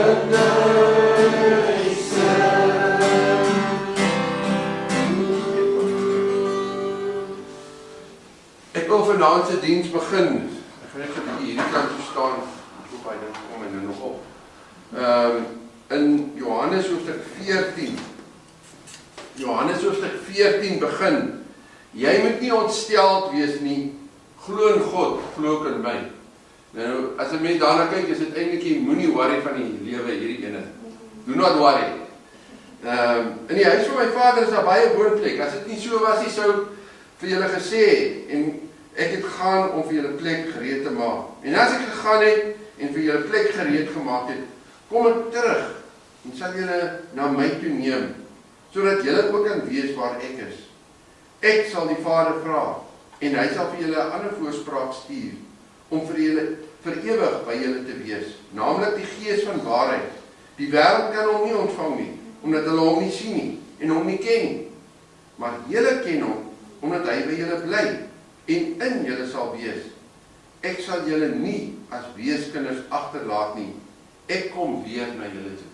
Ek wil vanaand se diens begin. Ek gaan net 'n bietjie hierdie kant toe staan. Ek hoop hy ding kom en nou nog op. In Johannes hoofstuk 14. Johannes hoofstuk 14 begin. Jy moet nie ontsteld wees nie. Glo in God, glo ook in my. Nou, as 'n mens daarna kyk, is dit eintlik jy moenie worry van die lewe hierdie ene. Do not worry. In die huis van my vader is daar baie woonplek. As dit nie so was nie, sou vir julle gesê en ek het gaan om vir julle plek gereed te maak. En as ek gegaan het en vir julle plek gereed gemaak het, kom ek terug en sal julle na my toe neem, sodat julle ook kan weet waar ek is. Ek sal die Vader vra en hy sal vir julle 'n ander voorspraak stuur om vir julle vir ewig by julle te wees, naamlik die Gees van waarheid. Die wêreld kan hom nie ontvang nie, omdat hulle hom nie sien nie en hom nie ken nie. Maar julle ken hom omdat hy by julle bly en in julle sal wees. Ek sal julle nie as weeskinders agterlaat nie. Ek kom weer na julle toe.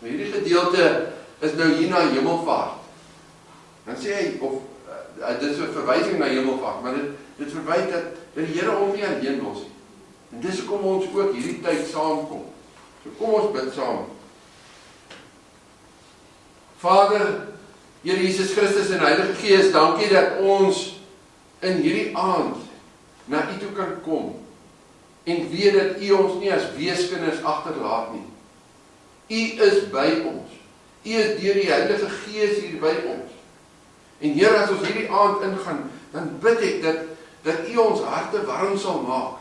Nou hierdie gedeelte is nou hier na hemelvaart. Dan sê hy, of dit is 'n verwysing na hemelvaart, maar dit verwys dat die Here hom nie alleen los nie. En dis hoekom ons ook hierdie tyd saamkom. So kom ons bid saam. Vader, Here Jesus Christus en Heilige Gees, dankie dat ons in hierdie aand na U toe kan kom en weet dat U ons nie as weeskinders agterlaat nie. U is by ons. U is deur die Heilige Gees hier by ons. En Here, as ons hierdie aand ingaan, dan bid ek dat U ons harte warm sal maak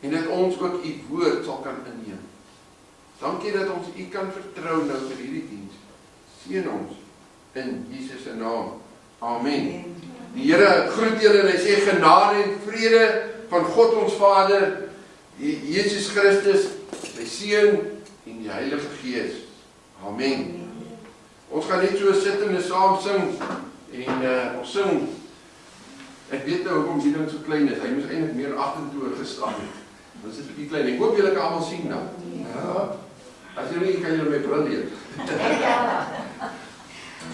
en dat ons ook U woord sal kan inneem. Dankie dat ons U kan vertrou nou vir hierdie diens. Seën ons in Jesus se naam. Amen. Die Here groet julle en hy sê genade en vrede van God ons Vader, Jesus Christus, sy Seun en die Heilige Gees. Amen. Ons gaan net so sit en saam sing en ons sing. Ek weet nou hoekom die ding so klein is. Hy moes eintlik meer agtertoe gestaan het. Dit is 'n bietjie klein. Ek hoop julle kan almal sien nou. Ja. As julle nie kan julle my bril leer.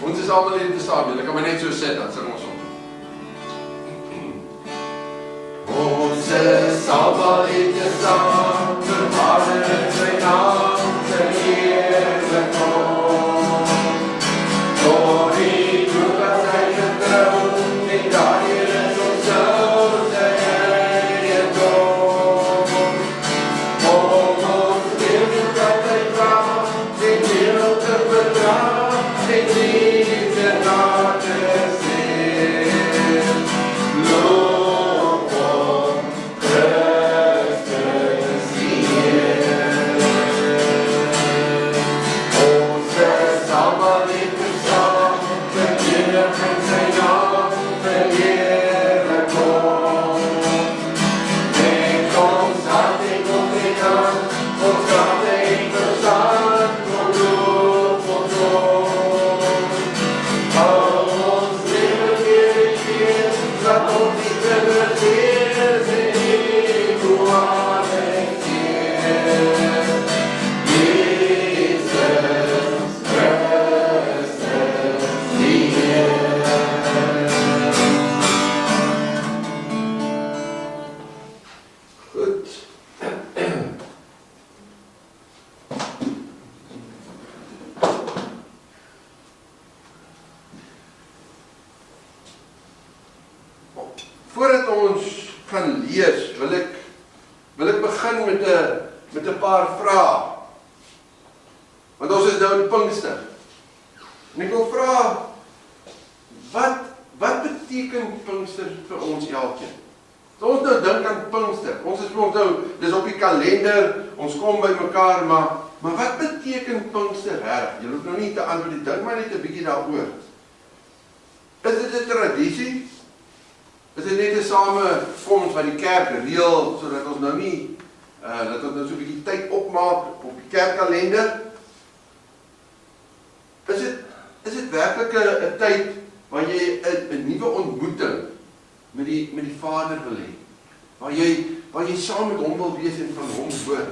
Ons is almal hier te staan. Julle kan maar net so sit, dan sing ons om. Ons is almal hier te staan, vir Vader en sy naam te eer kom. Glorie to God, hy getrou, en daarin is ons sou sy eiendom. Om ons wil dat hy vraag, die wil te verdraag, die liefde na te sien. Loop om Christus Heer. Ons is almal in versaam, verheerlik in sy naam, verheerlik kom. Neem ons hart en kom in hand, ons kracht en verstand, kom loop ons om. Hou ons leven weer en weer, laat ons die kinders wees en nie hoe aan en keer. Jesus Christus, die Heer. Goed. Voordat ons gaan lees, wil ek begin met 'n paar vrae. Want ons is nou in Pinkster. En ek wil vra, wat beteken Pinkster vir ons elkeen? As ons nou dink aan Pinkster, ons is nou, dis op die kalender, ons kom by mekaar, maar wat beteken Pinkster reg? Jy hoef nou nie te antwoord, dink maar net 'n bietjie daaroor. Is dit 'n tradisie? Is dit net 'n samekoms wat die kerk reël, sodat ons nou nie, dat ons nou so 'n bietjie tyd opmaak op die kerkkalender? Is dit werklik 'n tyd waar jy 'n nuwe ontmoeting met die Vader wil hê? Waar jy saam met hom wil wees en van hom hoor?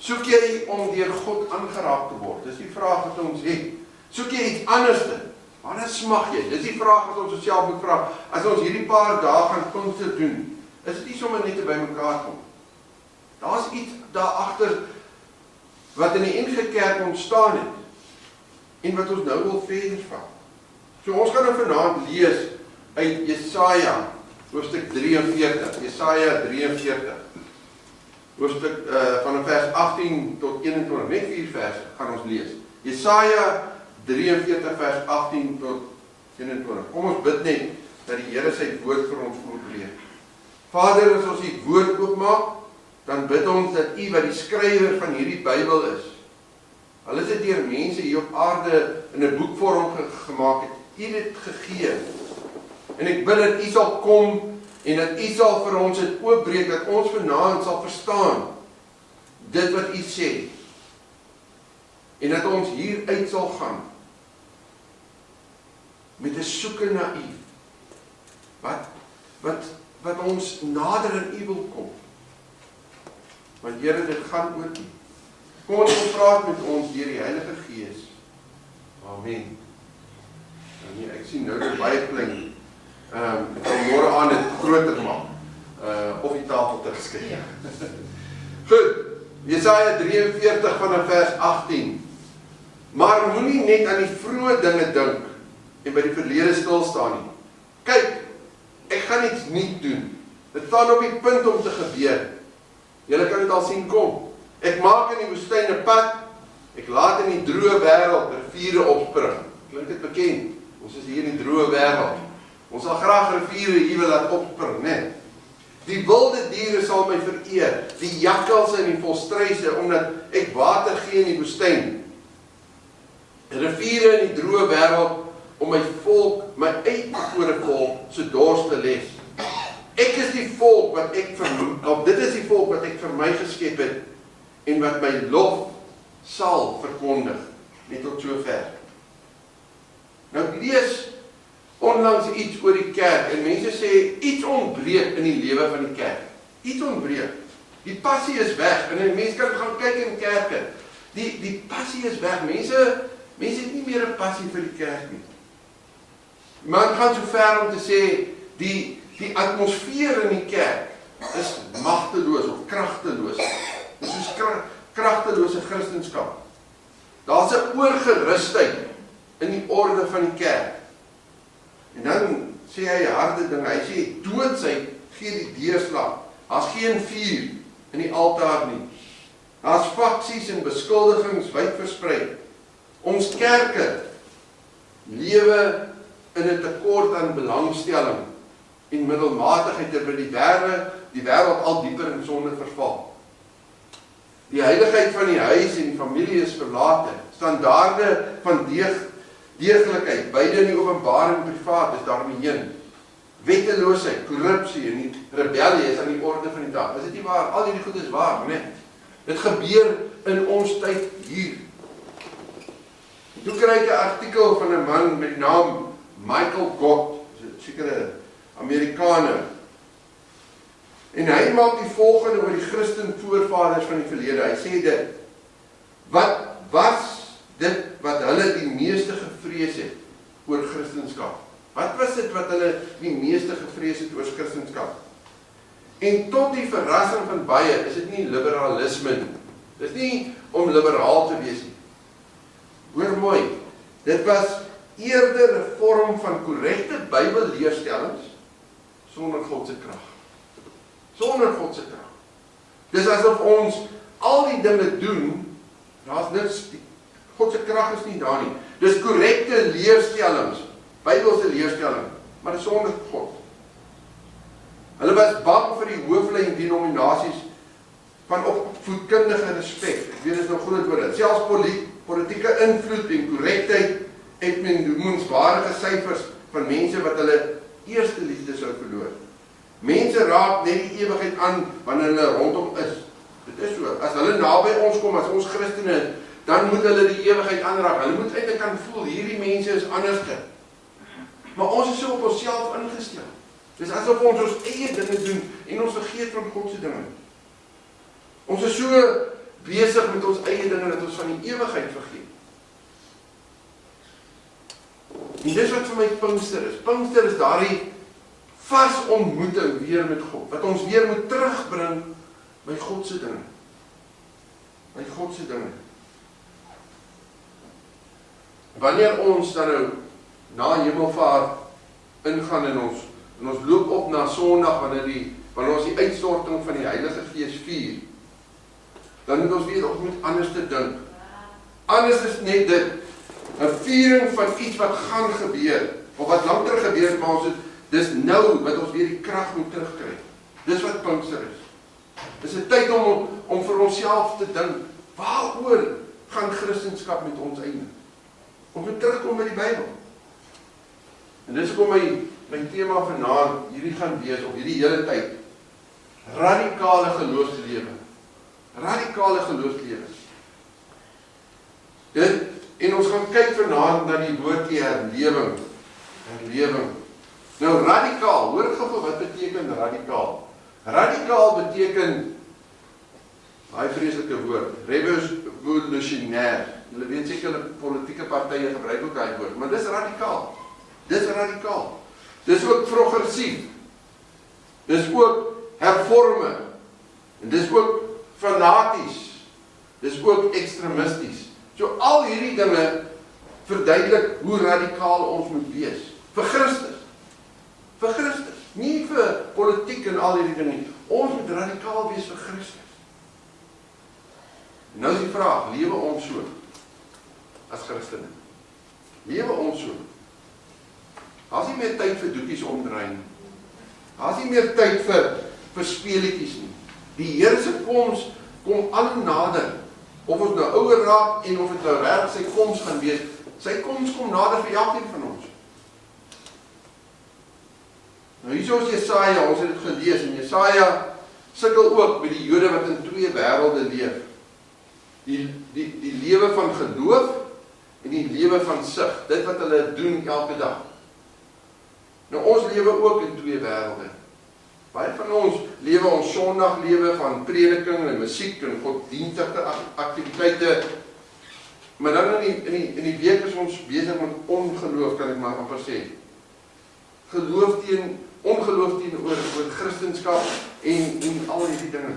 So Soek jy om deur God aangeraak te word? Dis die vraag wat ons het. Soek jy iets anderste? Waarna smag jy? Dis die vraag wat ons osself moet vra. As ons hierdie paar dae gaan konsert doen, is dit nie sommer net by mekaar kom. Daar's iets daar agter wat in die NG Kerk ontstaan het en wat ons nou wil verder vat. So ons gaan nou vanaand lees uit Jesaja hoofstuk 43. Jesaja 43. Hoofstuk van vers 18 tot 21, net 4 verse gaan ons lees. Jesaja 43 vers 18 tot 21. Kom ons bid net dat die Here sy woord vir ons oopbreek. Vader, as ons die woord oopmaak, dan bid ons dat U wat die skrywer van hierdie Bybel is. Al is dit deur mense hier op aarde in 'n boekvorm gemaak het, U dit gegee. En ek bid dat U sal kom en dat U sal vir ons dit oopbreek, dat ons vanaand sal verstaan dit wat U sê. En dat ons hieruit sal gaan met 'n soeke na U. Wat ons nader aan U wil kom. Want Here, dit gaan oor U. Kom ons praat met ons deur die Heilige Gees. Amen. Nee, ek sien nou dat baie klink. Ek kan môre aan dit groter maak. Of die tafel terugskryf. Goed. Jesaja 43 vanaf vers 18. Maar moenie net aan die vroeë dinge dink en by die verlede stil staan nie. Kyk, ek gaan iets nuut doen. Dit staan op die punt om te gebeur. Julle kan dit al sien kom. Ek maak in die woestyn 'n pad. Ek laat in die droë wêreld riviere opspring. Klink dit bekend? Ons is hier in die droë wêreld. Ons sal graag riviere hier wil laat opspring, né? Die wilde diere sal my vereer, die jakkalse en die volstruise, omdat ek water gee in die woestyn. Riviere in die droë wêreld om my volk, my uitverkore volk, se dors te les. Ek is die volk wat ek dit is die volk wat ek vir my geskep het en wat my lof sal verkondig. Net tot sover. Nou ek lees onlangs iets oor die kerk en mense sê iets ontbreek in die lewe van die kerk. Iets ontbreek. Die passie is weg en mense kan gaan kyk in kerke. Die passie is weg. Mense het nie meer 'n passie vir die kerk nie. Man gaan so ver om te sê die atmosfeer in die kerk is magteloos of kragteloos. Dit is soos kragtelose Christendom. Daar's 'n oorgerusheid in die orde van die kerk. En dan sê hy harde dinge. Hy sê doodsheid gee die deurslag. Daar's geen vuur in die altaar nie. Daar's faksies en beskuldigings wyd versprei. Ons kerke lewe in 'n tekort aan belangstelling en middelmatigheid terwyl die wêreld al dieper in sonde verval. Die heiligheid van die huis en die familie is verlate. Standaarde van deeglikheid, beide in die openbaar en privaat, is daarmee heen. Wetteloosheid, korrupsie en die rebellie is aan die orde van die dag. Is dit nie waar? Al hierdie goed is waar, né? Dit gebeur in ons tyd hier. Toe kry ek 'n artikel van 'n man met die naam Michael Gott, sekere Amerikaner. En hy maak die volgende oor die Christen voorvaders van die verlede. Hy sê dit: wat was dit wat hulle die meeste gevrees het oor Christendom? Wat was dit wat hulle die meeste gevrees het oor Christendom? En tot die verrassing van baie is dit nie liberalisme nie. Dit is nie om liberaal te wees nie. Hoor mooi, dit was eerder 'n vorm van korrekte Bybelleerstellings sonder God se krag. Sonder God se krag. Dis asof ons al die dinge doen, daar's niks, God se krag is nie daar nie. Dis korrekte leerstellings, Bybelse leerstelling, maar dis sonder God. Hulle was bang vir die hooflyn denominasies van opvoedkundige respek. Ek weet dit is nog groot woorde. Selfs politieke invloed en korrektheid het noemenswaardige syfers van mense wat hulle eerste liefde sou verloor. Mense raak net die ewigheid aan wanneer hulle rondom is. Dit is so. As hulle naby ons kom, as ons Christene is, dan moet hulle die ewigheid aanraak. Hulle moet eintlik kan voel, hierdie mense is anderste. Maar ons is so op onsself ingestel. Dis asof ons eie dinge doen en ons vergeet van God se dinge. Ons is so besig met ons eie dinge, dat ons van die ewigheid vergeet. En dis wat vir my Pinkster is. Pinkster is daardie vars ontmoeting weer met God, wat ons weer moet terugbring by God se dinge. By God se dinge. Wanneer ons dan nou na hemelvaart ingaan en ons loop op na Sondag, wanneer ons die uitstorting van die Heilige Gees vier, dan moet ons weet, ons moet anders te dink. Anders is net dit, 'n viering van iets wat gaan gebeur, of wat langer gebeur, maar ons dis nou wat ons weer die krag moet terugkry. Dis wat Pinkster is. Dis 'n tyd om vir onsself te dink, waaroor gaan Christendom met ons einde? Om weer terugkom by die Bybel. En dis hoekom my tema vanaand hierdie gaan wees, of hierdie hele tyd, radikale geloofslewe. Radikale geloofslewe. En ons gaan kyk vanaand na die woordjie herlewing. Herlewing. Nou radikaal, hoor gou wat beteken radikaal? Radikaal beteken, daai vreeslike woord, revolutionair. Julle weet seker politieke partye gebruik ook daai woord, maar dis radikaal. Dis radikaal. Dis ook progressief. Dis ook hervorme. En dis ook fanaties. Dis ook ekstremisties. So al hierdie dinge verduidelik hoe radikaal ons moet wees. Vir Christus. Vir Christus. Nie vir politiek en al hierdie dinge. Ons moet radikaal wees vir Christus. Nou is die vraag, lewe ons so as Christene? Lewe ons so? Daar's nie meer tyd vir doekies omdraai nie. Daar's nie meer tyd vir speletjies nie. Die Here se koms kom al hoe nader. Of ons nou ouer raak en of dit nou reg sy koms gaan wees, sy koms kom nader vir elkeen van ons. Nou hierso is Jesaja, ons het dit gelees, en Jesaja sukkel ook met die Jode wat in twee wêrelde leef. Die lewe van geloof en die lewe van sug, dit wat hulle doen elke dag. Nou ons lewe ook in twee wêrelde. Baie van ons lewe ons Sondaglewe van prediking en musiek en godsdienstige aktiwiteite. Maar dan in die week is ons besig met ongeloof, kan ek maar amper sê. Ongeloof teenoor Christendom en al hierdie dinge.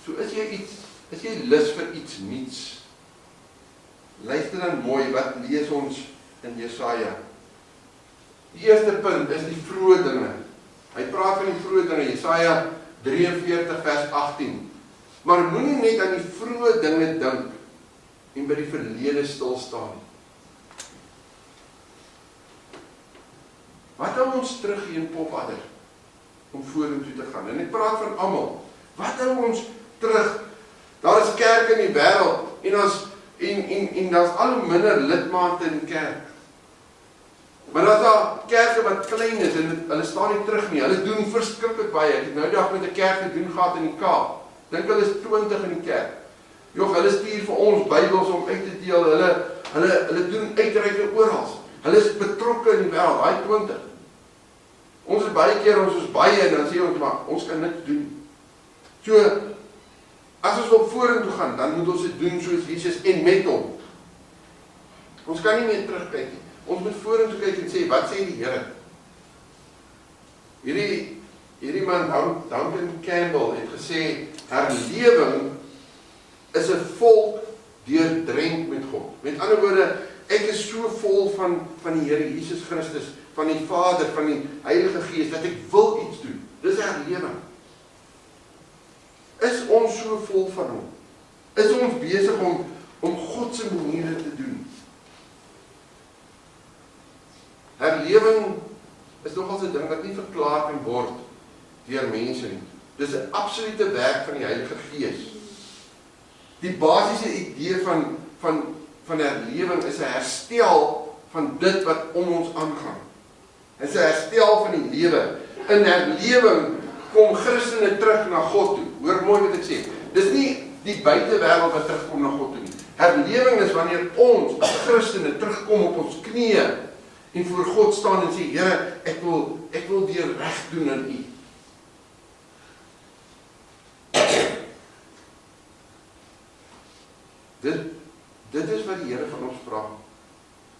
So is jy lus vir iets nuuts? Luister dan mooi, wat lees ons in Jesaja? Die eerste punt is die vroeë dinge. Hy praat van die vroeë dinge, Jesaja 43 vers 18. Maar moenie net aan die vroeë dinge dink en by die verlede stil staan nie. Wat hou ons terug hier in Poppadder om vorentoe te gaan? En ek praat van almal. Wat hou ons terug? Daar is kerk in die wêreld en daar's al hoe minder lidmate in die kerk. Maar daar's daar kerke wat klein is en hulle staan nie terug nie. Hulle doen verskriklik baie. Ek het nou dag met 'n kerk gedoen gehad in die Kaap. Dink hulle is 20 in die kerk. Jog, hulle stuur vir ons Bybels om uit te deel. Hulle doen uitreike oral. Hulle is betrokke in die wêreld, daai 20. Ons is baie keer, ons is baie en dan sê ons maar, ons kan niks doen. So, as ons op vorentoe gaan, dan moet ons dit doen soos Jesus en met hom. Ons kan nie meer terugkyk nie. Ons moet vorentoe kyk en sê, wat sê die Here? Hierdie man, Duncan Campbell, het gesê, herlewing is 'n volk deurdrenk met God. Met ander woorde, ek is so vol van die Here Jesus Christus, van die Vader, van die Heilige Gees, dat ek wil iets doen. Dis herlewing. Is ons so vol van hom? Is ons besig om God se maniere te doen? Herlewing is nogals 'n ding wat nie verklaar kan word deur mense nie. Dis 'n absolute werk van die Heilige Gees. Die basiese idee van herlewing is 'n herstel van dit wat om ons aangaan. Dit is 'n herstel van die lewe. In herlewing kom Christene terug na God toe. Hoor mooi wat ek sê. Dis nie die buitewêreld wat terugkom na God toe nie. Herlewing is wanneer ons as Christene terugkom op ons knieë en voor God staan en sê, Here, ek wil weer reg doen aan U. Dit is wat die Here van ons vra.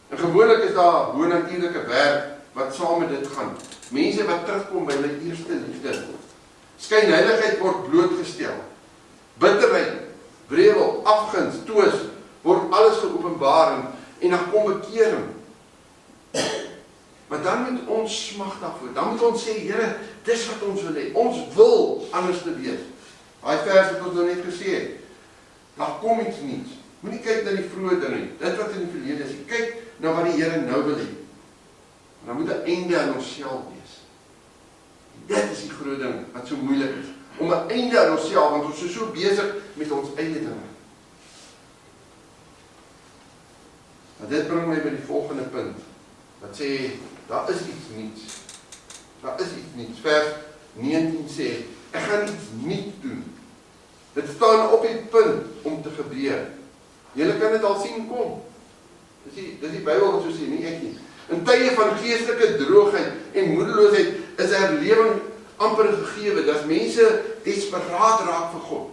En gewoonlik is daar bonatuurlike werk wat saam met dit gaan. Mense wat terugkom by hulle eerste liefde. Skynheiligheid word blootgestel. Bitterheid, wrevel, afguns, twis, word alles geopenbaar en dan kom bekering. Maar dan moet ons smag daarvoor. Dan moet ons sê, Here, dis wat ons wil hê. Ons wil anders te wees. Daai vers wat ons nou net gesê het. Daar kom iets nuuts. Moenie kyk na die vroeë dinge nie. Dit wat in die verlede is. Kyk na wat die Here nou wil hê. Dan moet 'n einde aan onsself wees. Dit is die groot ding wat so moeilik is. Om 'n einde aan onsself, want ons is so besig met ons eie dinge. Maar dit bring my by die volgende punt. Wat sê, daar is iets niets. Daar is iets niets. Vers 19 sê, ek gaan iets niets doen. Dit staan op die punt om te gebeur. Julle kan dit al sien kom. Dis die Bybel wat so sê, nie ek nie. In tye van geestelike droogheid en moedeloosheid is herlewing amper gegewe. Dat mense desperaat raak vir God.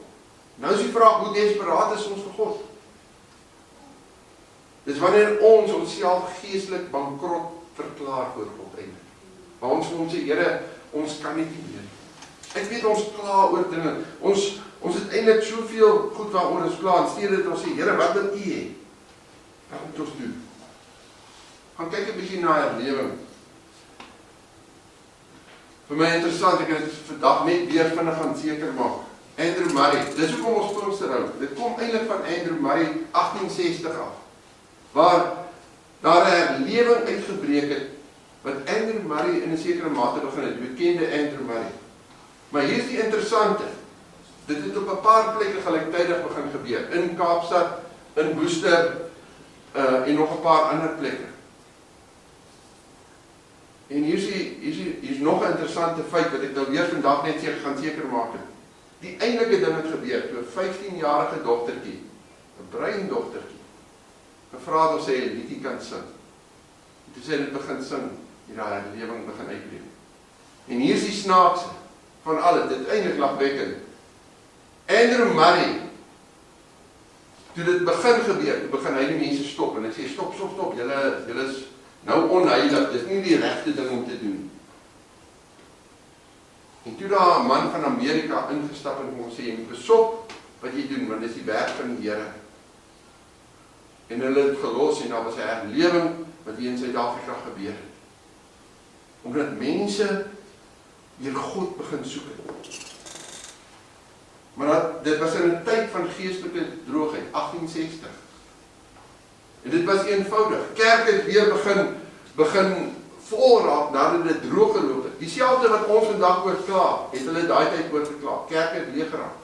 Nou is die vraag, hoe desperaat is ons vir God? Dis wanneer ons onsself geestelik bankrot verklaar voor God eintlik. Maar ons vir hom sê, Here, ons kan nie meer. Ek weet ons kla oor dinge. Ons het eintlik soveel goed waaroor ons kla, en steeds dit ons sê, Here, wat wil U hê? Wat moet ons doen? Gaan kyk 'n bietjie na herlewing. Vir my interessant, ek het dit vandag net weer vinnig gaan seker maak. Andrew Murray, dis hoekom ons Pinkster hou. Dit kom eintlik van Andrew Murray 1860 af. Waar daar 'n herlewing uitgebreek het, wat Andrew Murray in 'n sekere mate begin het, die bekende Andrew Murray. Maar hier is die interessante, dit het op 'n paar plekke gelyktydig begin gebeur, in Kaapstad, in Worcester, en nog 'n paar ander plekke. En hier is nog 'n interessante feit, wat ek nou weer vandag net gaan seker maak het. Die eintlike ding het gebeur, toe 'n 15-jarige dogtertjie, 'n breindogtertjie, gevra het of sy 'n liedjie kan sing. En toe sy dit begin sing, het haar herlewing begin uitbreek. En hier is die snaakse van alles, dit eintlik lagwekkend. Andrew Murray, toe dit begin gebeur, toe begin hy die mense stop, en hy sê, stop, julle is nou onheilig, dis nie die regte ding om te doen. En toe daar 'n man van Amerika ingestap en hom sê, jy moet besop wat jy doen, want dis die werk van die Here. En hulle het gelos en daar was 'n herlewing wat hier in Suid-Afrika gebeur het. Omdat mense weer God begin soek het. Maar dit was in 'n tyd van geestelike droogheid, 1860. En dit was eenvoudig. Kerk het weer begin vol raak nadat dit droog geloop het. Dieselfde wat ons vandag oor kla, het hulle daai tyd oor gekla. Kerk het leeg geraak.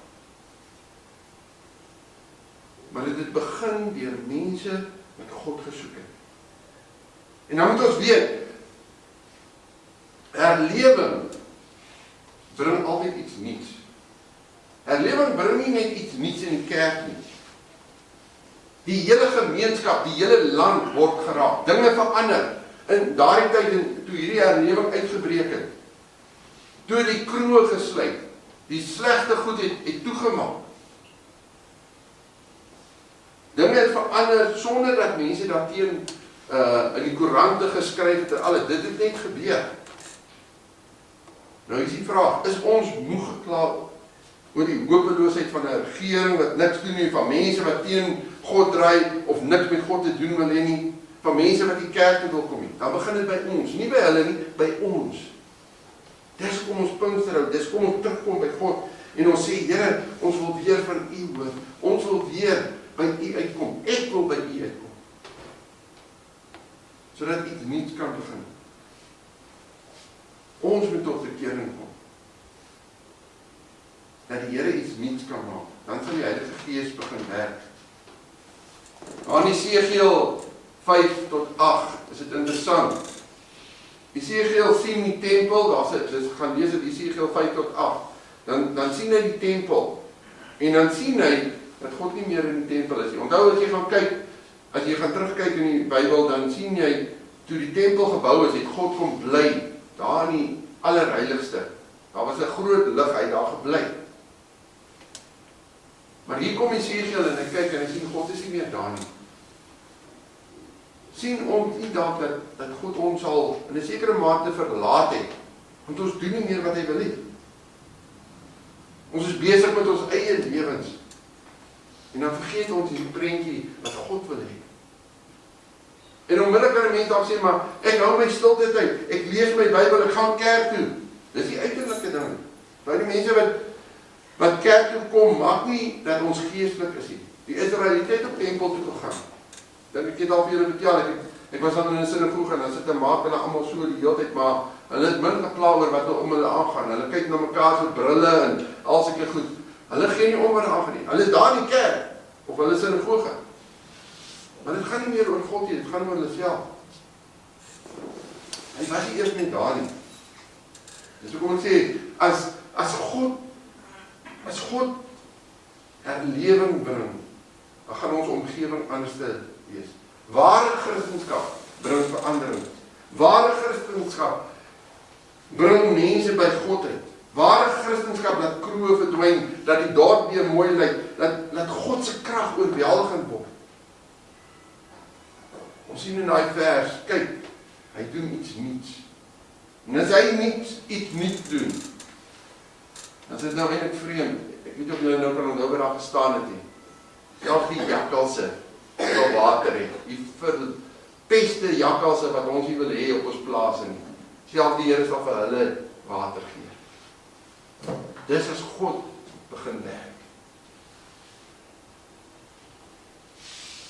Maar dit het begin deur mense wat God gesoek het. En dan moet ons weet, herlewing bring altyd iets nuuts. Herlewing bring nie net iets nuuts in die kerk nie. Die hele gemeenskap, die hele land word geraak. Dinge verander. In daardie tyd, toe hierdie herlewing uitgebreek het, toe die kroeg gesluit, die slegte goed het toegemaak. Dinge het verander sonder dat mense daarteen in die koerante geskryf het en alles. Dit het net gebeur. Nou is die vraag, is ons moeg gekla oor die hopeloosheid van 'n regering wat niks doen nie, van mense wat teen God draai of niks met God te doen wil hê nie, van mense wat die kerk toe wil kom nie. Dan begin dit by ons, nie by hulle nie, by ons. Dis kom ons Pinkster hou, dis kom ons terugkom by God en ons sê, Here, ons wil weer van U hoor. Ons wil weer by U uitkom. Ek wil by U uitkom. Sodat iets nuuts kan begin. Ons moet tot bekering kom. Dat die Here iets nuuts kan maak. Dan sal die Heilige Gees begin werk. Aan Esegiel 5 tot 8 is dit interessant. Esegiel sien die tempel, dis gaan lees dit Esegiel 5 tot 8. Dan sien hy die tempel. En dan sien hy dat God nie meer in die tempel is nie. Onthou as jy gaan kyk, as jy gaan terugkyk in die Bybel, dan sien jy toe die tempel gebou is, het God kom bly daar in die allerheiligste. Daar was 'n groot lig, hy daar gebly. Maar Maar hier kom Jesegiel en hy kyk en hy sien God is nie meer daar nie. Sien ons nie dalk dat God ons al in 'n sekere mate verlaat het, want ons doen nie meer wat hy wil hê. Ons is besig met ons eie lewens. En dan vergeet ons die prentjie wat God wil hê. En onmiddellik kan 'n mens dalk sê, maar ek hou my stilte tyd, ek lees my Bybel, ek gaan kerk toe. Dis die uiterlike ding. By die mense wat kerk toe kom, maak nie dat ons geestelik is nie. Die Israeliete het op tempel toe gegaan. Ek het al vir julle vertel, ek was dan in 'n sinagoge en dan sit 'n maak hulle almal so die hele tyd, maar hulle het min gekla oor wat om hulle aangaan. Hulle kyk na mekaar so brille en al sulke goed. Hulle gee nie om wat aangaan nie. Hulle is daar in die kerk of hulle is in 'n sinagoge. Maar dit gaan nie meer oor God nie, dit gaan oor hulle self. Hy was nie eers net daar nie. Dis hoekom ek sê, as God herlewing bring, dan gaan ons omgewing anders wees. Ware Christendom bring verandering. Ware Christendom bring mense by God uit. Ware Christendom laat kroe verdwyn, dat die dorp weer mooi lyk, laat God se krag oorweldigend word. Ons sien in daai vers, kyk, hy doen iets nuuts. En as hy iets nuuts doen, dan is dit nou eintlik vreemd. Ek weet of julle nou kan onthou wat daar gestaan het nie. Selfs die jakkalse wat water het, die verpeste jakkalse wat ons nie wil hê op ons plase nie. Selfs die Here sal vir hulle water gee. Dis as God begin werk.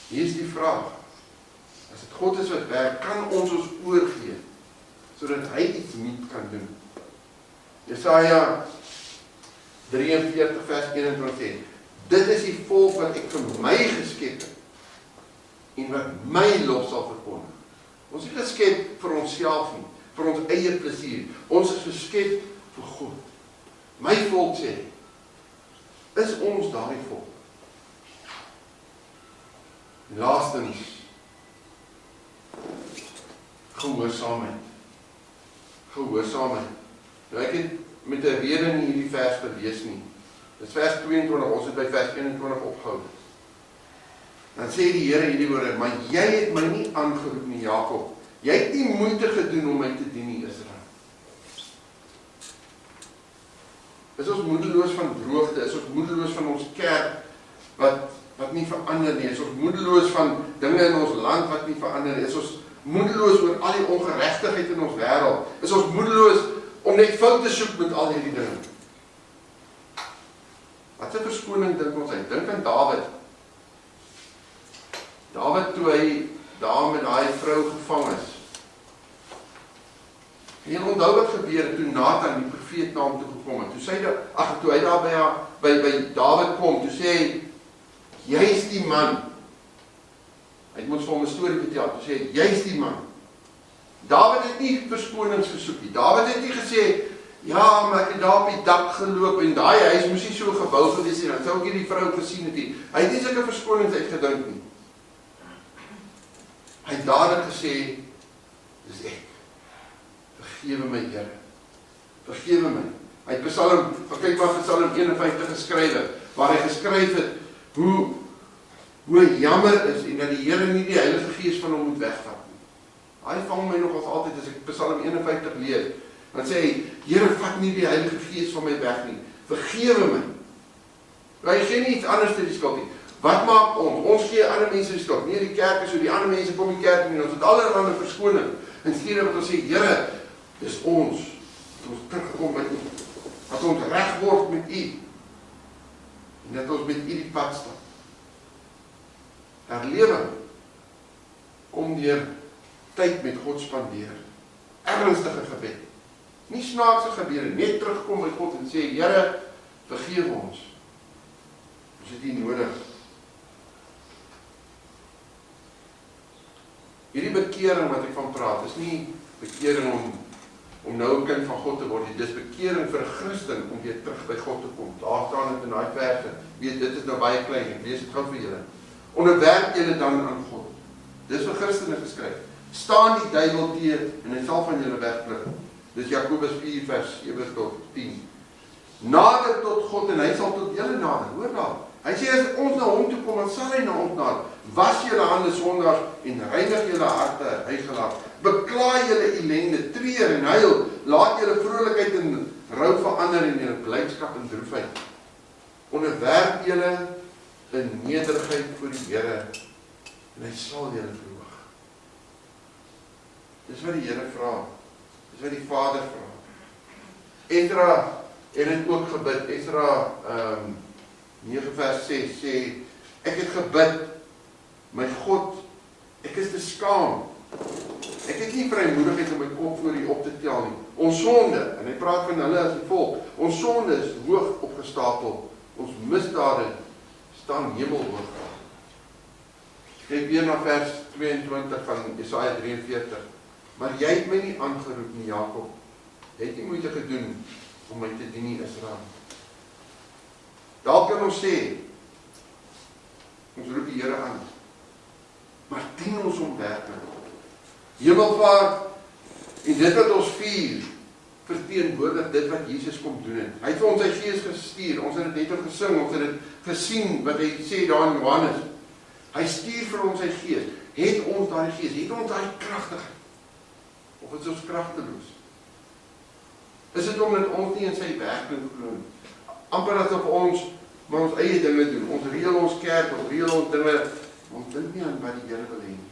Hier is die vraag. As dit God is wat werk, kan ons oorgee, sodat hy iets nuuts kan doen. Jesaja 43 vers 21 sê, dit is die volk wat ek vir my geskep het, en wat my lof sal verkondig. Ons is geskep vir onsself nie, vir ons eie plesier. Ons is geskep vir God. My volk sê, is ons daardie volk? En laastens, gehoorsaamheid. Gehoorsaamheid. Nou ek het met 'n rede nie hierdie vers gelees nie. Dis vers 22, ons het by vers 21 opgehou. Dan sê die Here hierdie woorde, maar jy het my nie aangeroep nie, Jakob. Jy het nie moeite gedoen om my te dien nie, Israel. Is ons moedeloos van droogte, is ons moedeloos van ons kerk wat nie verander nie, is ons moedeloos van dinge in ons land wat nie verander nie, is ons moedeloos oor al die ongeregtigheid in ons wêreld, is ons moedeloos om net foute te soek met al hierdie dinge. Wat 'n verskoning dink ons uit? Dink aan Dawid. Dawid toe hy daar met daai vrou gevang is. En jy onthou wat gebeur het toe Nathan die profeet na hom toe gekom het. Toe hy daar by Dawid kom, toe sê hy, jy's die man. Hy het ons vir hom 'n storie vertel, toe sê hy, jy's die man. Dawid het nie verskonings gesoek nie. Dawid het nie gesê, ja, maar ek het daar op die dak geloop en daai huis moes nie so gebou gewees het, dan sou ek nie die vrou gesien het nie. Hy het nie sulke verskonings uitgedink nie. Hy het dadelik gesê, dis ek. Vergewe my, Here. Vergewe my. Hy het kyk maar Psalm 51 geskryf, waar hy geskryf het, hoe jammer is, en dat die Here nie die Heilige Gees van hom moet wegvat nie. Hy vang my nog altyd, as ek Psalm 51 lees, dan sê hy, Here, vat nie die Heilige Gees van my weg nie, vergewe my. Hy gee nie iets anders te die skuld nie. Wat maak ons? Ons gee ander mense die skuld. Nie die kerk is so, die ander mense kom die kerk nie, ons het allerhande verskoning. En steeds wat ons sê, Here, dis ons, dat ons teruggekom by U, dat ons reg word met U, en dat ons met U die pad stap. Herlewing kom deur tyd met God spandeer. Ernstige gebed. Nie snaakse gebede, net terugkom by God en sê, Here, vergewe ons. Ons het U nodig. Hierdie bekering wat ek van praat, is nie bekering om nou 'n kind van God te word. Dis bekering vir 'n Christen om weer terug by God te kom. Daar staan dit in daai verse. Weet, dit is nou baie klein. Ek lees dit gou vir julle. Onderwerp julle dan aan God. Dis vir Christene geskryf. Staan die duiwel teë en hy sal van julle wegvlug. Dis Jakobus 4 vers 7 tot 10. Nader tot God en hy sal tot julle nader. Hoor daar. Hy sê as ons na hom toe kom, dan sal hy na ons nader. Was julle hande sondaars en reinig julle harte huigelaars. Beklaai julle ellende, treur en huil. Laat julle vrolikheid en rou verander en julle blydskap en droefheid. Onderwerp julle in nederigheid voor die Here en hy sal julle verhoog. Dis wat die Here vra. Dis wat die Vader vra. Ezra het dit ook gebid. Ezra 9 vers 6 sê, ek het gebid, my God, ek is te skaam. Ek het nie vrymoedigheid om my kop voor U op te tel nie. Ons sonde, en hy praat van hulle as die volk, ons sonde is hoog opgestapel. Ons misdade staan hemelhoog. Kyk weer na vers 22 van Jesaja 43. Maar jy het my nie aangeroep nie, Jakob. Jy het nie moeite gedoen om my te dien nie, Israel. Dalk kan ons sê, ons roep die Here aan, maar dien ons hom werklik. Hemelvaart en dit wat ons vier, verteenwoordig dit wat Jesus kom doen het. Hy het vir ons sy Gees gestuur, ons het dit net gesing, ons het dit gesien, wat hy sê daar in Johannes. Hy stuur vir ons sy Gees. Het ons daai Gees, het ons daai kragtigheid? Of is ons kragteloos? Is dit omdat ons nie in sy werking glo nie? Amper asof ons maar ons eie dinge doen. Ons reël ons kerk, ons reël ons dinge, ons dink nie aan wat die Here wil hê nie.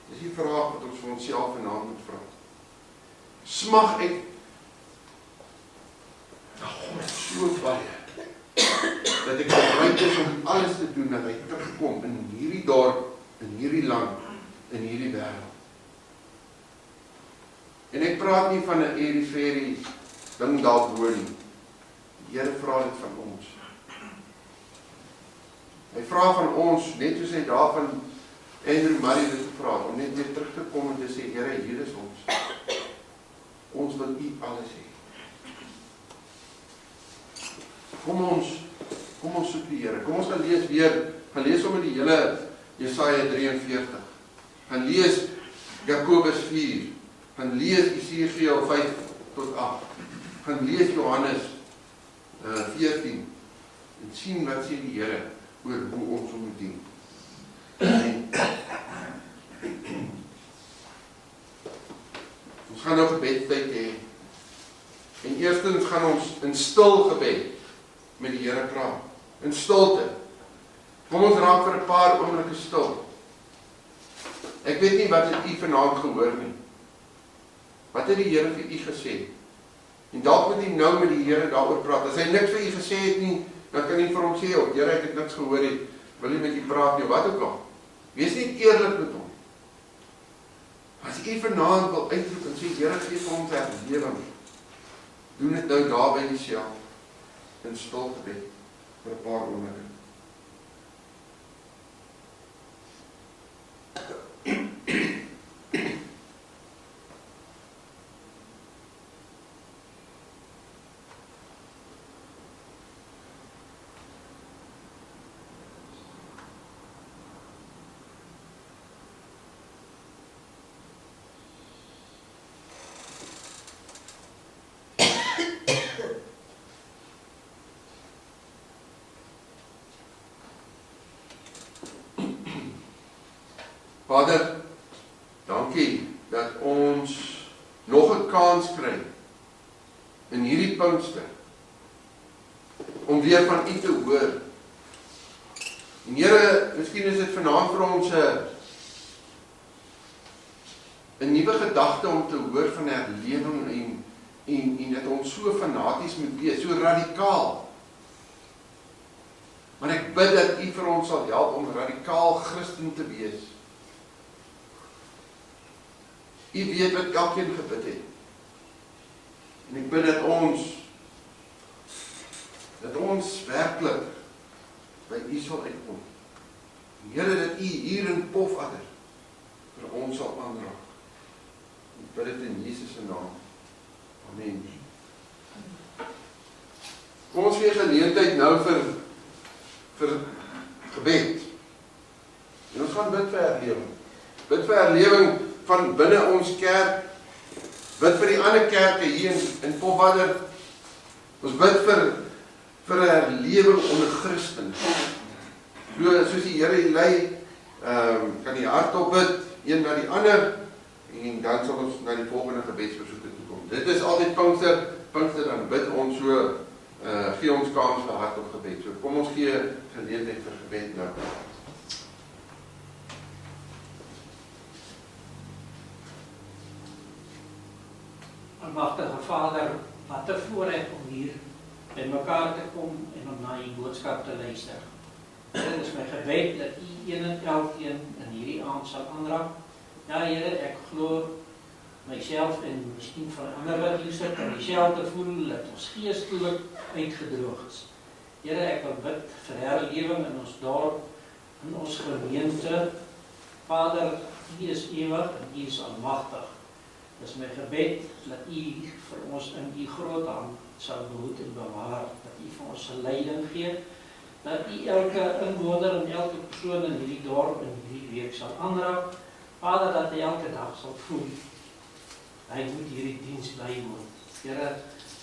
Dis die vraag wat ons vir onsself vanaand moet vra. Smag ek na God so baie, dat ek bereid is om alles te doen, dat hy terugkom in hierdie dorp, in hierdie land, in hierdie wêreld. En ek praat nie van 'n airy-fairy ding dalk hoor nie. Die Here vra dit van ons. Hy vra van ons, net soos hy daar van Andrew Murray dit gevra het, om net weer terug te kom en te sê, Here, hier is ons. Ons wil U alles hê. Kom ons soek die Here. Kom ons gaan lees weer, gaan lees sommer die hele Jesaja 43. Gaan lees Jakobus 4. Gaan lees Esegiel 5 tot 8. Gaan lees Johannes 14. En sien wat sê die Here oor hoe ons hom moet dien. Ons gaan nou gebedtyd hê. En eerstens gaan ons in stil gebed met die Here praat. In stilte. Kom ons raak vir 'n paar oomblikke stil. Ek weet nie wat het u vanaand gehoor nie. Wat het die Here vir u gesê? En dalk moet u nou met die Here daaroor praat. As hy niks vir u gesê het nie, dan kan u vir hom sê, "O, Here, ek het niks gehoor nie. Wil u met u praat nie, wat ook al." Wees net eerlik met hom. As u vanaand wil uitroep en sê, "Here, gee vir ons herlewing," doen dit nou daar by jouself in stil gebed vir 'n paar oomblikke. Vader, dankie dat ons nog 'n kans kry in hierdie Pinkster om weer van U te hoor. En Here, miskien is dit vanaand vir ons 'n nuwe gedagte om te hoor van herlewing en dat ons so fanaties moet wees, so radikaal. Maar ek bid dat U vir ons sal help om radikaal Christen te wees. U weet wat elkeen gebid het. En ek bid dat ons werklik by U sal uitkom. Here, dat U hier in Pofadder vir ons sal aanraak. Ek bid dit in Jesus se naam. Amen. Kom ons gee geleentheid nou vir gebed. En ons gaan bid vir herlewing. Bid vir herlewing van binne ons kerk, bid vir die ander kerke hier in Pofadder. Ons bid vir vir 'n herlewing onder Christene. So, soos die Here lei, kan die hardop bid, een na die ander, en dan sal ons na die volgende gebedsbesoeke toe kom. Dit is altyd Pinkster, dan bid ons so, gee ons kans vir hardop gebed. So kom ons gee geleentheid vir gebed nou. Almagtige Vader, wat 'n voorreg om hier by mekaar te kom en om na u boodskap te luister. Dit is my gebed dat u een en elkeen in hierdie aand sal aanraak. Ja, Here, ek glo myself en miskien van ander wat hier sit, kan dieselfde voel dat ons geestelik uitgedroog is. Here, ek wil bid vir herlewing in ons dorp, in ons gemeente. Vader, u is ewig en u is almagtig. Dis my gebed dat u vir ons in u groot hand sal behoed en bewaar, dat u vir ons sal leiding gee, dat u elke inwoner en elke persoon in hierdie dorp in hierdie week sal aanraak. Vader, dat hy elke dag sal voel, hy moet hierdie diens bywoon. Here,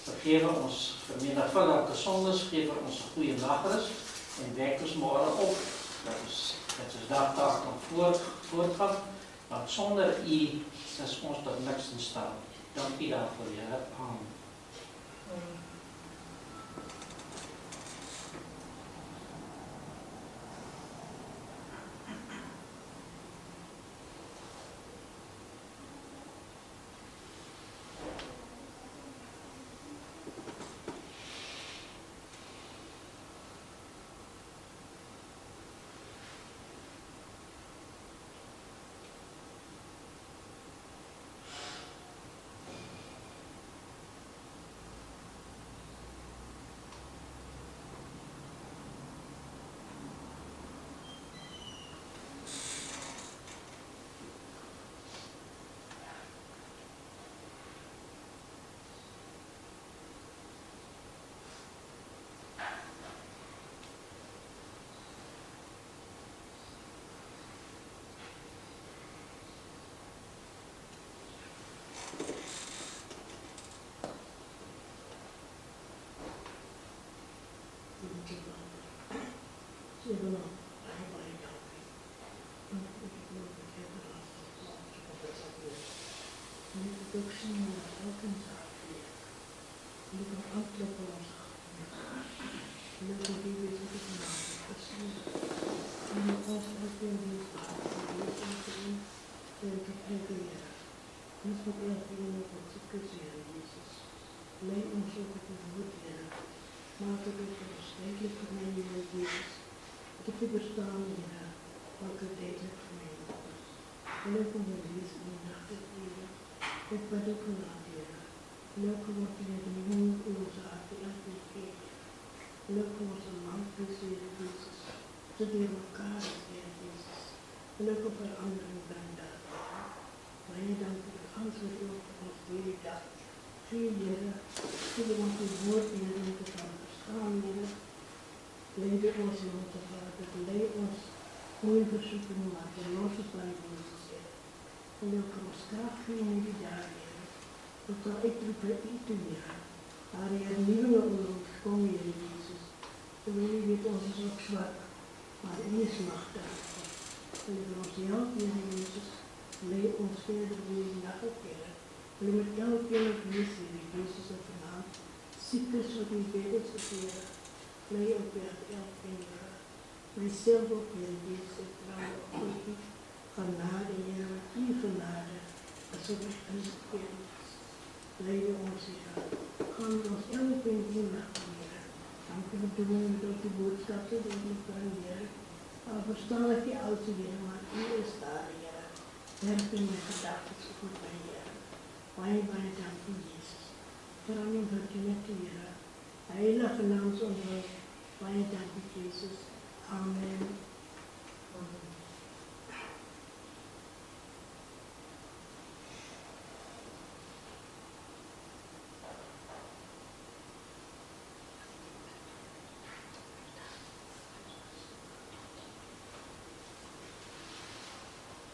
vergewe ons vermenigvuldige sondes, gee vir ons 'n goeie nagrus en wek ons môre op, dat ons dagtaak kan voortgaan, want sonder u is ons tot niks in staat. Dankie daarvoor, Here. Amen.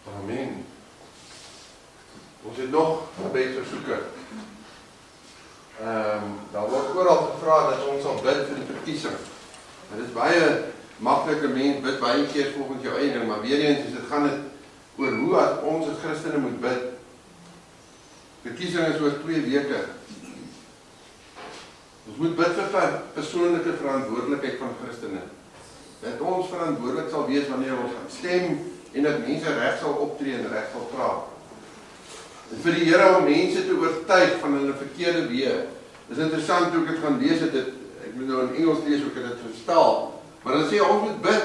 Amen. Ons het nog gebedsversoeke. Daar word oral gevra dat ons sal bid vir die verkiesing. baie maklike mens bid baie keer volgens jou eie ding, maar weer eens is dit gaan dit oor hoe as ons as Christene moet bid. Verkiesing is oor 2 weke. Ons moet bid vir persoonlike verantwoordelikheid van Christene. Dat ons verantwoordelik sal wees wanneer ons gaan stem en dat mense reg sal optree en reg sal praat. En vir die Here om mense te oortuig van hulle verkeerde weë. Dis interessant hoe ek dit gaan lees het, ek moet nou in Engels lees hoe ek dit verstaan. Maar dan sê ons moet bid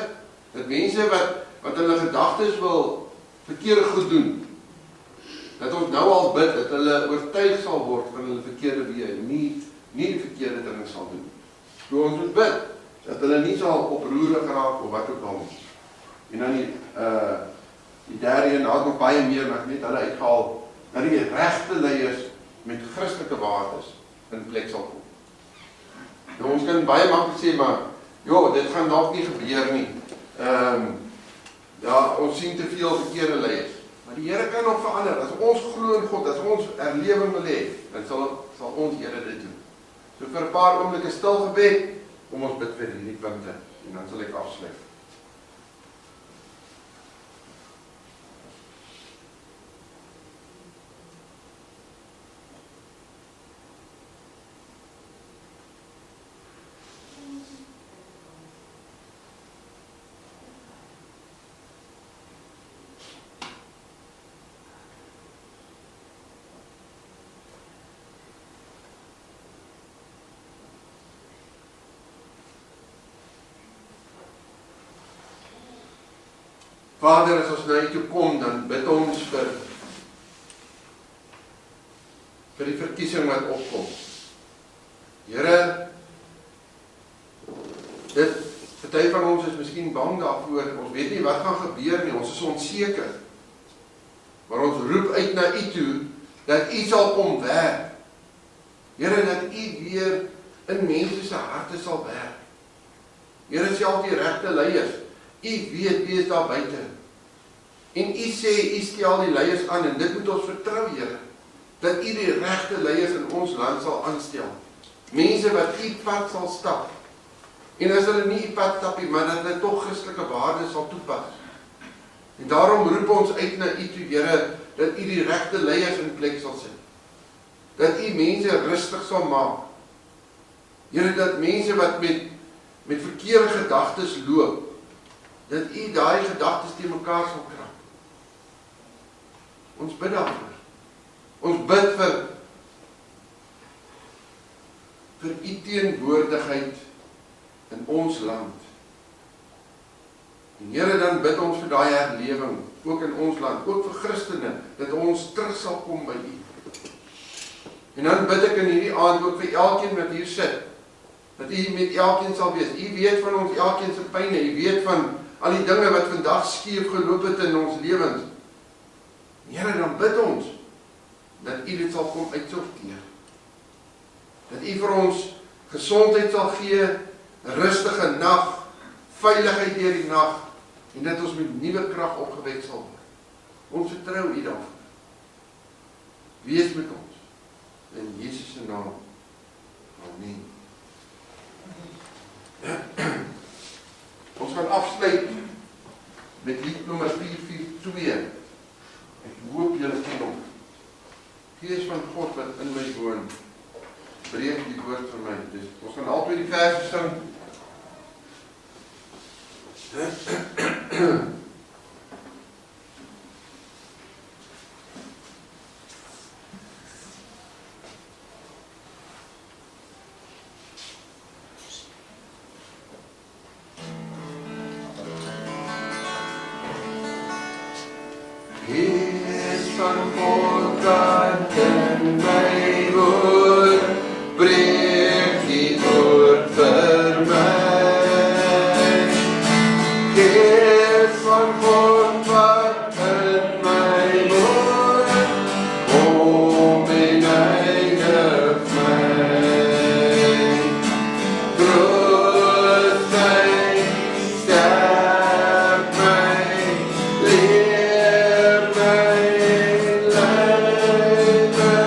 dat mense wat hulle gedagtes wil verkeerde goed doen, dat ons nou al bid dat hulle oortuig sal word van hulle verkeerde weë, nie die verkeerde dinge sal doen. So ons moet bid dat hulle nie sal oproerig raak of wat ook al nie. En dan die derde een, daar is nog baie meer, maar ek net hulle uitgehaal, dat die regte leiers met Christelike waardes in plek sal kom. Nou ons kan baie maklik sê, maar dit gaan dalk nie gebeur nie. Ons sien te veel verkeerde leiers. Maar die Here kan nog verander. As ons glo in God, as ons erlewing wil hê, dan sal ons Here dit doen. So vir 'n paar oomblikke stil gebed, kom ons bid vir hierdie punte en dan sal ek afsluit. Vader, as ons na U toe kom, dan bid ons vir die verkiesing wat opkom. Here, party van ons is miskien bang daarvoor, ons weet nie wat gaan gebeur nie, ons is onseker. Maar ons roep uit na U toe, dat U sal kom werk. Here, dat U weer in mense se harte sal werk. Here, self die regte leiers. U weet wie is daar buite. En U sê, U stel die leiers aan, en dit moet ons vertrou, Here, dat U die regte leiers in ons land sal aanstel. Mense wat U pad sal stap. En as hulle nie U pad stap nie, maar dat hulle tog Christelike waardes sal toepas. En daarom roep ons uit na U toe, Here, dat U die regte leiers in plek sal sit. Dat U mense rustig sal maak. Here, dat mense wat met verkeerde gedagtes loop, dat U daai gedagtes teen mekaar sal krap. Ons bid daarvoor. Ons bid vir U teenwoordigheid in ons land. En Here, dan bid ons vir daai herlewing, ook in ons land, ook vir Christene, dat ons terug sal kom by U. En dan bid ek in hierdie aand ook vir elkeen wat hier sit, dat U met elkeen sal wees. U weet van ons elkeen se pyne, U weet van al die dinge wat vandag skeef geloop het in ons lewens. Here, dan bid ons, dat U dit sal kom uitsorteer. Dat U vir ons gesondheid sal gee, rustige nag, veiligheid deur die nag, en dat ons met nuwe krag opgewek sal word. Ons vertrou U daarvoor. Wees met ons, in Jesus se naam. Amen. Ons gaan afsluit met lied nommer 442. Ek hoop julle ken hom. Gees van God wat in my woon, breek die woord vir my. Dus ons gaan altyd die verse sing. Gees van God wat in my woon, breek die woord vir my. Gees van God wat in my woon, kom en heilig my. Troos my, sterk my, leer my, lei my.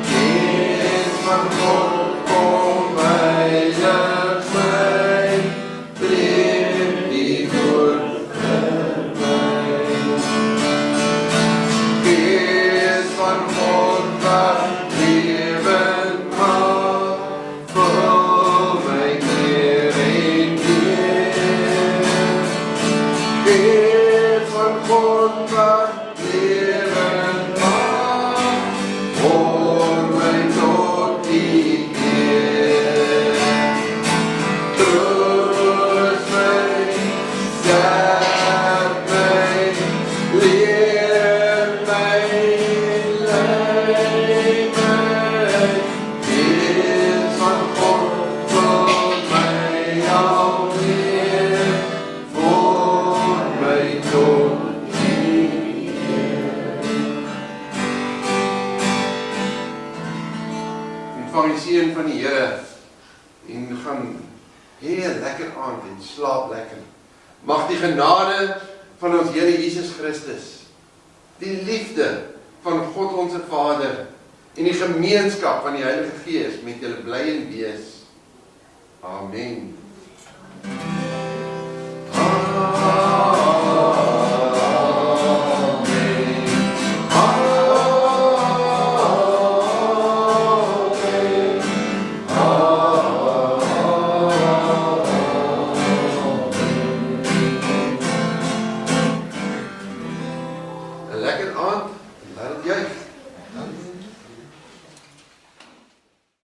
Gees van God, kom heilig my. seën van die Here en gaan hê 'n lekker aand en slaap lekker. Mag die genade van ons Here Jesus Christus, die liefde van God ons Vader en die gemeenskap van die Heilige Gees met julle bly en wees. Amen. Lekker aand, laat dit juig.